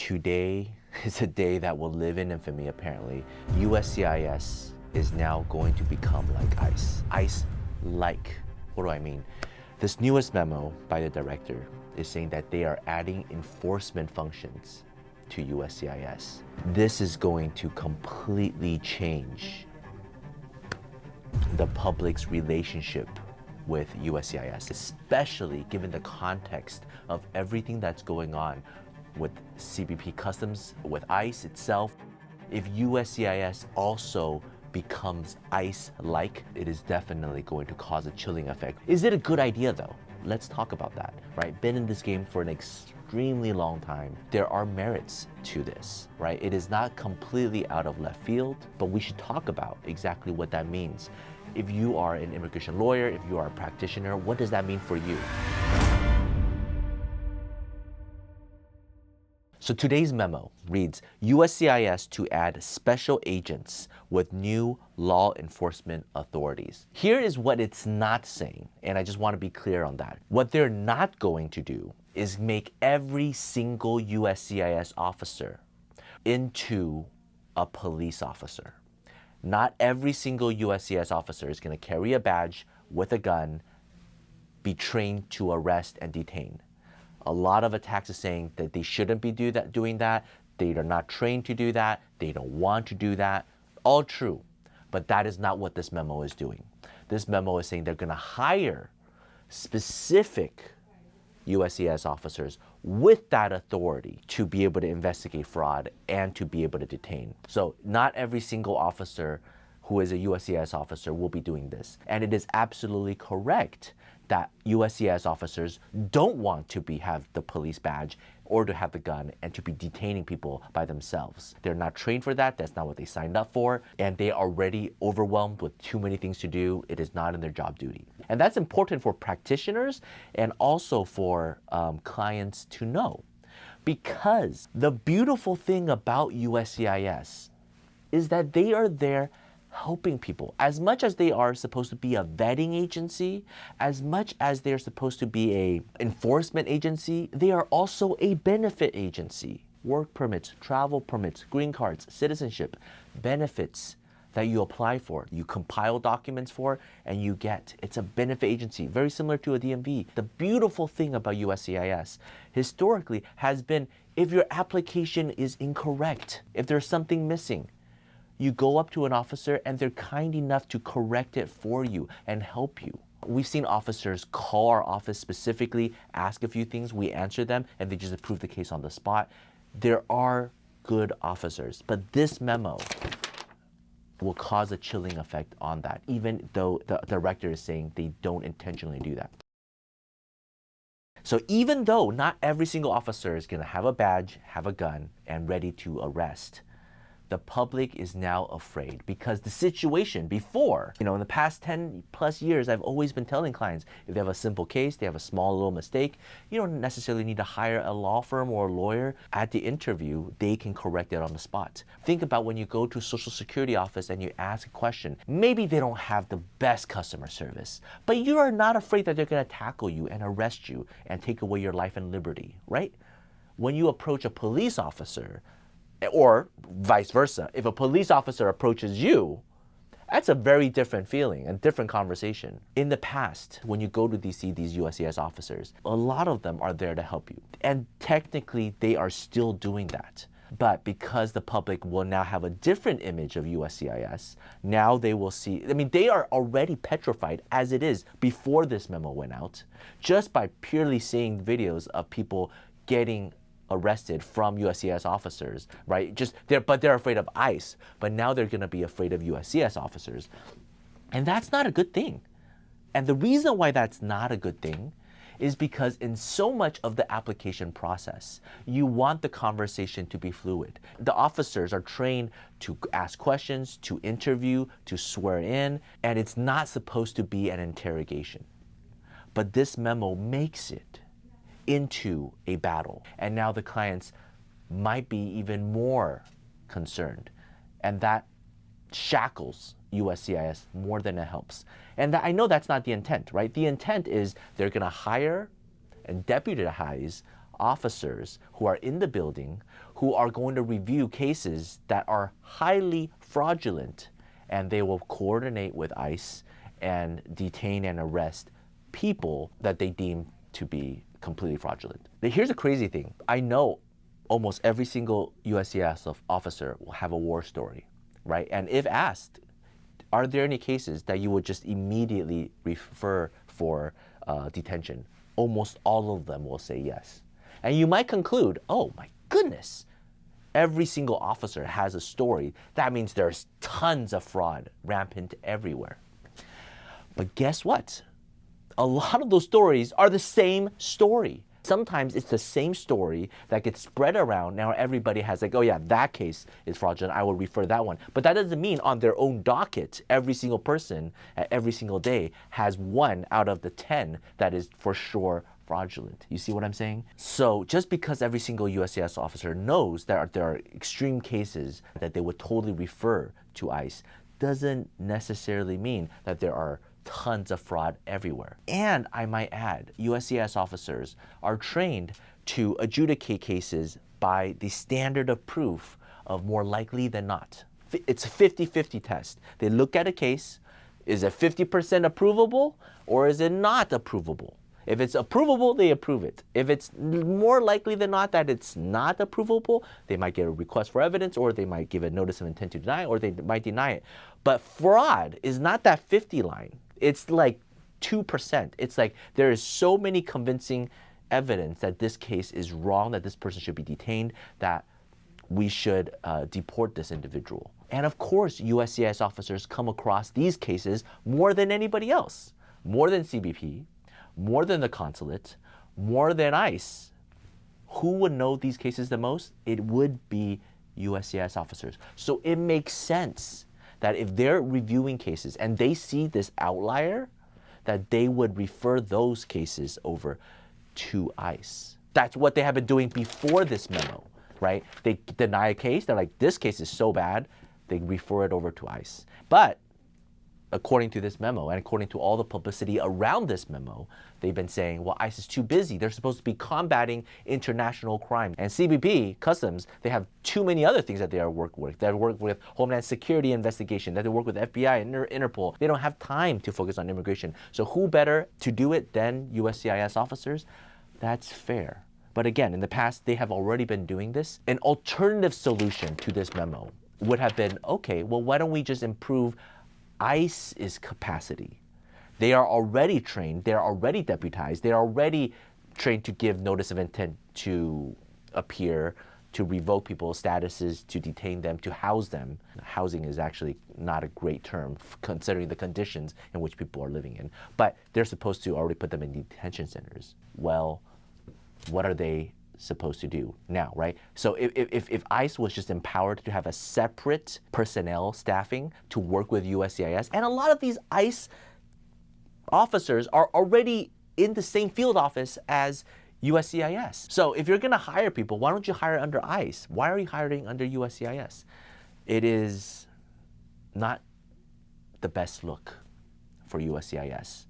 Today is a day that will live in infamy, apparently. USCIS is now going to become like ICE. ICE-like. What do I mean? This newest memo by the director is saying that they are adding enforcement functions to USCIS. This is going to completely change the public's relationship with USCIS, especially given the context of everything that's going on with CBP Customs, with ICE itself. If USCIS also becomes ICE-like, it is definitely going to cause a chilling effect. Is it a good idea though? Let's talk about that, right? Been in this game for an extremely long time. There are merits to this, right? It is not completely out of left field, but we should talk about exactly what that means. If you are an immigration lawyer, if you are a practitioner, what does that mean for you? So today's memo reads, USCIS to add special agents with new law enforcement authorities. Here is what it's not saying, and I just want to be clear on that. What they're not going to do is make every single USCIS officer into a police officer. Not every single USCIS officer is going to carry a badge with a gun, be trained to arrest and detain. A lot of attacks are saying that they shouldn't be doing that. They are not trained to do that. They don't want to do that. All true, but that is not what this memo is doing. This memo is saying they're going to hire specific USCIS officers with that authority to be able to investigate fraud and to be able to detain. So not every single officer who is a USCIS officer will be doing this. And it is absolutely correct that USCIS officers don't want to have the police badge or to have the gun and to be detaining people by themselves. They're not trained for that. That's not what they signed up for. And they are already overwhelmed with too many things to do. It is not in their job duty. And that's important for practitioners and also for clients to know. Because the beautiful thing about USCIS is that they are there helping people. As much as they are supposed to be a vetting agency, as much as they're supposed to be an enforcement agency, they are also a benefit agency. Work permits, travel permits, green cards, citizenship, benefits that you apply for, you compile documents for, and you get. It's a benefit agency, very similar to a DMV. The beautiful thing about USCIS historically has been if your application is incorrect, if there's something missing, you go up to an officer and they're kind enough to correct it for you and help you. We've seen officers call our office specifically, ask a few things, we answer them, and they just approve the case on the spot. There are good officers, but this memo will cause a chilling effect on that, even though the director is saying they don't intentionally do that. So even though not every single officer is going to have a badge, have a gun, and ready to arrest, the public is now afraid because the situation before, in the past 10 plus years, I've always been telling clients, if they have a simple case, they have a small little mistake, you don't necessarily need to hire a law firm or a lawyer. At the interview, they can correct it on the spot. Think about when you go to a Social Security office and you ask a question. Maybe they don't have the best customer service, but you are not afraid that they're going to tackle you and arrest you and take away your life and liberty, right? When you approach a police officer, or vice versa, if a police officer approaches you, that's a very different feeling and different conversation. In the past, when you go to DC, these USCIS officers, a lot of them are there to help you. And technically, they are still doing that. But because the public will now have a different image of USCIS, now they will see, they are already petrified as it is before this memo went out, just by purely seeing videos of people getting arrested from USCIS officers, right? But they're afraid of ICE, but now they're going to be afraid of USCIS officers. And that's not a good thing. And the reason why that's not a good thing is because in so much of the application process, you want the conversation to be fluid. The officers are trained to ask questions, to interview, to swear in, and it's not supposed to be an interrogation. But this memo makes it into a battle. And now the clients might be even more concerned. And that shackles USCIS more than it helps. And I know that's not the intent, right? The intent is they're going to hire and deputize officers who are in the building, who are going to review cases that are highly fraudulent, and they will coordinate with ICE and detain and arrest people that they deem to be completely fraudulent. Now, here's the crazy thing. I know almost every single USCIS officer will have a war story, right? And if asked, are there any cases that you would just immediately refer for detention? Almost all of them will say yes. And you might conclude, oh my goodness, every single officer has a story. That means there's tons of fraud rampant everywhere. But guess what? A lot of those stories are the same story. Sometimes it's the same story that gets spread around. Now everybody has like, oh yeah, that case is fraudulent, I will refer that one. But that doesn't mean on their own docket, every single person every single day has 1 out of the 10 that is for sure fraudulent. You see what I'm saying? So just because every single USCIS officer knows that there are extreme cases that they would totally refer to ICE doesn't necessarily mean that there are tons of fraud everywhere. And I might add, USCIS officers are trained to adjudicate cases by the standard of proof of more likely than not. It's a 50-50 test. They look at a case, is it 50% approvable or is it not approvable? If it's approvable, they approve it. If it's more likely than not that it's not approvable, they might get a request for evidence, or they might give a notice of intent to deny, or they might deny it. But fraud is not that 50 line. It's like 2%. It's like there is so many convincing evidence that this case is wrong, that this person should be detained, that we should deport this individual. And of course, USCIS officers come across these cases more than anybody else, more than CBP, more than the consulate, more than ICE. Who would know these cases the most? It would be USCIS officers. So it makes sense that if they're reviewing cases and they see this outlier, that they would refer those cases over to ICE. That's what they have been doing before this memo, right? They deny a case, they're like, this case is so bad, they refer it over to ICE. But according to this memo and according to all the publicity around this memo, they've been saying, well, ICE is too busy. They're supposed to be combating international crime. And CBP, Customs, they have too many other things that they are working with. They work with Homeland Security investigation, that they work with FBI and Interpol. They don't have time to focus on immigration. So who better to do it than USCIS officers? That's fair. But again, in the past, they have already been doing this. An alternative solution to this memo would have been, okay, well, why don't we just improve ICE's capacity? They are already trained, they're already deputized, they're already trained to give notice of intent to appear, to revoke people's statuses, to detain them, to house them. Housing is actually not a great term considering the conditions in which people are living in. But they're supposed to already put them in detention centers. Well, what are they supposed to do now, right? So if ICE was just empowered to have a separate personnel staffing to work with USCIS, and a lot of these ICE officers are already in the same field office as USCIS. So if you're gonna hire people, why don't you hire under ICE? Why are you hiring under USCIS? It is not the best look for USCIS.